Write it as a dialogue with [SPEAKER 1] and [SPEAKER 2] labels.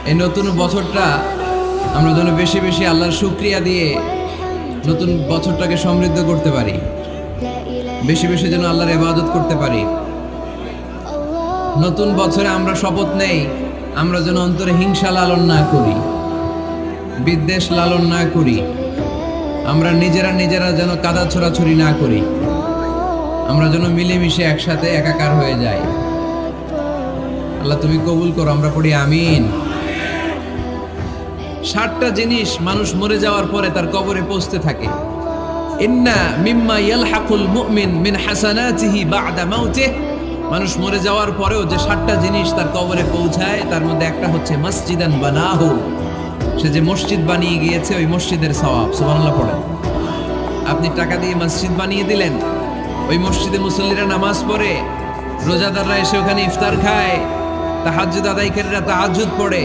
[SPEAKER 1] এই নতুন বছরটা আমরা যেন বেশি বেশি আল্লাহর শুকরিয়া দিয়ে নতুন বছরটাকে সমৃদ্ধ করতে পারি, বেশি বেশি যেন আল্লাহর ইবাদত করতে পারি। নতুন বছরে আমরা শপথ নেই, আমরা যেন অন্তরে হিংসা লালন না করি, বিদ্বেষ লালন না করি, আমরা নিজেরা যেন কাদা ছোড়াছুরি না করি, আমরা যেন মিলেমিশে একসাথে একাকার হয়ে যাই। আল্লাহ তুমি কবুল করো, আমরা পড়ি আমিন। 60টা জিনিস মানুষ মরে যাওয়ার পরে তার কবরে পৌঁছতে থাকে। ইন্না মিম্মা ইয়ালহাকুল মুমিন মিন হাসানাতিহি বা'দা মাউতিহি, মানুষ মরে যাওয়ার পরেও যে 60টা জিনিস তার কবরে পৌঁছায় তার মধ্যে একটা হচ্ছে মসজিদান বানাহু, সে যে মসজিদ বানিয়ে গিয়েছে ওই মসজিদের সওয়াব। সুবহানাল্লাহ পড়েন। আপনি টাকা দিয়ে মসজিদ বানিয়ে দিলেন, ওই মসজিদে মুসল্লিরা নামাজ পড়ে, রোজাদাররা এসে ওখানে ইফতার খায়, তাহাজ্জুদ আদায়কারীরা তাহাজ্জুদ পড়ে,